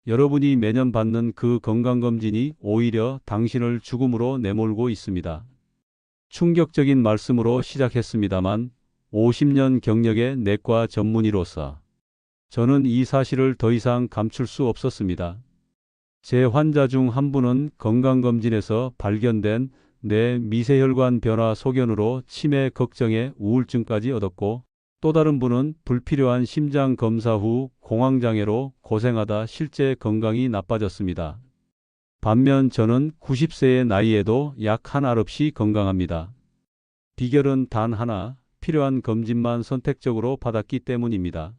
여러분이 매년 받는 그 건강검진이 오히려 당신을 죽음으로 내몰고 있습니다. 충격적인 말씀으로 시작했습니다만 50년 경력의 내과 전문의로서 저는 이 사실을 더 이상 감출 수 없었습니다. 제 환자 중 한 분은 건강검진에서 발견된 뇌 미세혈관 변화 소견으로 치매 걱정에 우울증까지 얻었고, 또 다른 분은 불필요한 심장 검사 후 공황장애로 고생하다 실제 건강이 나빠졌습니다. 반면 저는 90세의 나이에도 약 한 알 없이 건강합니다. 비결은 단 하나, 필요한 검진만 선택적으로 받았기 때문입니다.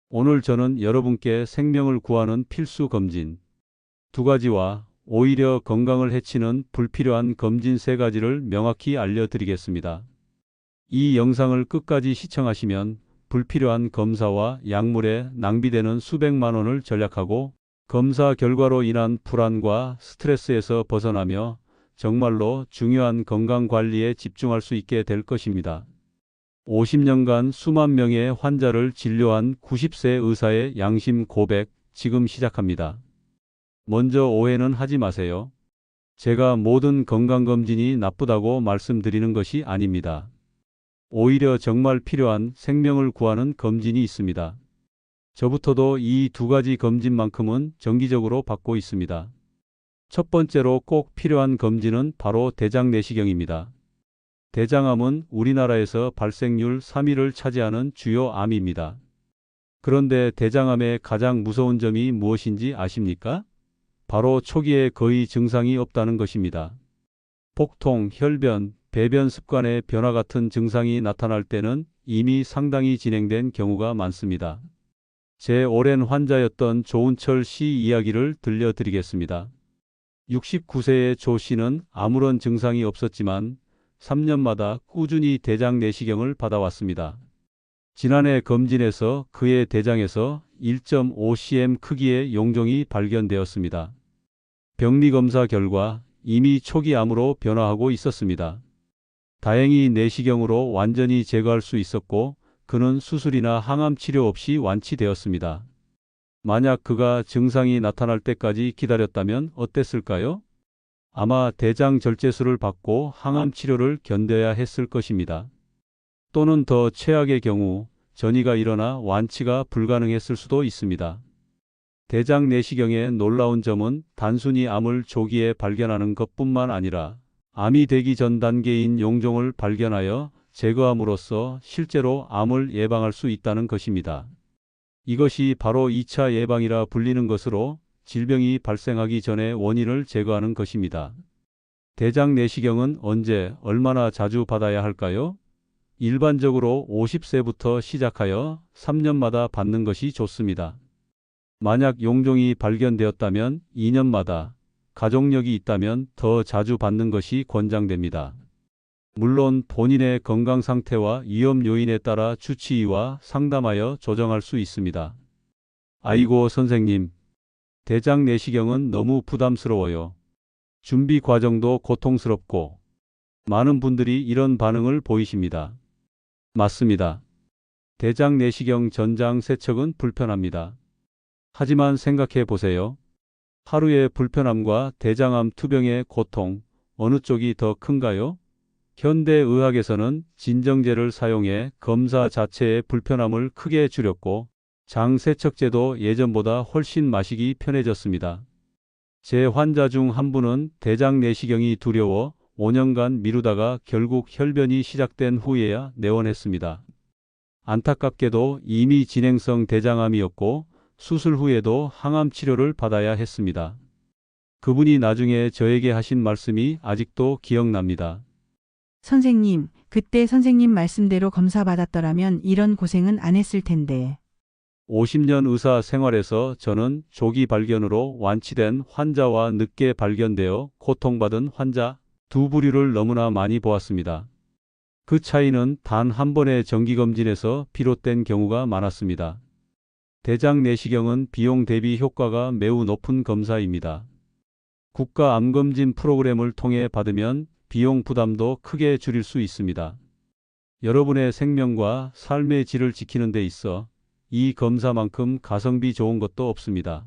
오늘 저는 여러분께 생명을 구하는 필수 검진 2가지와 오히려 건강을 해치는 불필요한 검진 3가지를 명확히 알려드리겠습니다. 이 영상을 끝까지 시청하시면 불필요한 검사와 약물에 낭비되는 수백만 원을 절약하고 검사 결과로 인한 불안과 스트레스에서 벗어나며 정말로 중요한 건강관리에 집중할 수 있게 될 것입니다. 50년간 수만 명의 환자를 진료한 90세 의사의 양심 고백 지금 시작합니다. 먼저 오해는 하지 마세요. 제가 모든 건강검진이 나쁘다고 말씀드리는 것이 아닙니다. 오히려 정말 필요한 생명을 구하는 검진이 있습니다. 저부터도 이 2가지 검진만큼은 정기적으로 받고 있습니다. 첫 번째로 꼭 필요한 검진은 바로 대장 내시경입니다. 대장암은 우리나라에서 발생률 3위를 차지하는 주요 암입니다. 그런데 대장암의 가장 무서운 점이 무엇인지 아십니까? 바로 초기에 거의 증상이 없다는 것입니다. 복통, 혈변, 배변 습관의 변화 같은 증상이 나타날 때는 이미 상당히 진행된 경우가 많습니다. 제 오랜 환자였던 조은철 씨 이야기를 들려드리겠습니다. 69세의 조 씨는 아무런 증상이 없었지만 3년마다 꾸준히 대장 내시경을 받아왔습니다. 지난해 검진에서 그의 대장에서 1.5cm 크기의 용종이 발견되었습니다. 병리검사 결과 이미 초기 암으로 변화하고 있었습니다. 다행히 내시경으로 완전히 제거할 수 있었고 그는 수술이나 항암 치료 없이 완치되었습니다. 만약 그가 증상이 나타날 때까지 기다렸다면 어땠을까요? 아마 대장 절제술을 받고 항암 치료를 견뎌야 했을 것입니다. 또는 더 최악의 경우 전이가 일어나 완치가 불가능했을 수도 있습니다. 대장 내시경의 놀라운 점은 단순히 암을 조기에 발견하는 것뿐만 아니라 암이 되기 전 단계인 용종을 발견하여 제거함으로써 실제로 암을 예방할 수 있다는 것입니다. 이것이 바로 2차 예방이라 불리는 것으로 질병이 발생하기 전에 원인을 제거하는 것입니다. 대장 내시경은 언제, 얼마나 자주 받아야 할까요? 일반적으로 50세부터 시작하여 3년마다 받는 것이 좋습니다. 만약 용종이 발견되었다면 2년마다, 가족력이 있다면 더 자주 받는 것이 권장됩니다. 물론 본인의 건강 상태와 위험 요인에 따라 주치의와 상담하여 조정할 수 있습니다. 아이고 선생님, 대장 내시경은 너무 부담스러워요. 준비 과정도 고통스럽고 많은 분들이 이런 반응을 보이십니다. 맞습니다. 대장 내시경 전장 세척은 불편합니다. 하지만 생각해 보세요. 하루의 불편함과 대장암 투병의 고통, 어느 쪽이 더 큰가요? 현대의학에서는 진정제를 사용해 검사 자체의 불편함을 크게 줄였고 장 세척제도 예전보다 훨씬 마시기 편해졌습니다. 제 환자 중 한 분은 대장 내시경이 두려워 5년간 미루다가 결국 혈변이 시작된 후에야 내원했습니다. 안타깝게도 이미 진행성 대장암이었고 수술 후에도 항암 치료를 받아야 했습니다. 그분이 나중에 저에게 하신 말씀이 아직도 기억납니다. 선생님, 그때 선생님 말씀대로 검사 받았더라면 이런 고생은 안 했을 텐데. 50년 의사 생활에서 저는 조기 발견으로 완치된 환자와 늦게 발견되어 고통받은 환자 두 부류를 너무나 많이 보았습니다. 그 차이는 단 한 번의 정기검진에서 비롯된 경우가 많았습니다. 대장 내시경은 비용 대비 효과가 매우 높은 검사입니다. 국가 암검진 프로그램을 통해 받으면 비용 부담도 크게 줄일 수 있습니다. 여러분의 생명과 삶의 질을 지키는 데 있어 이 검사만큼 가성비 좋은 것도 없습니다.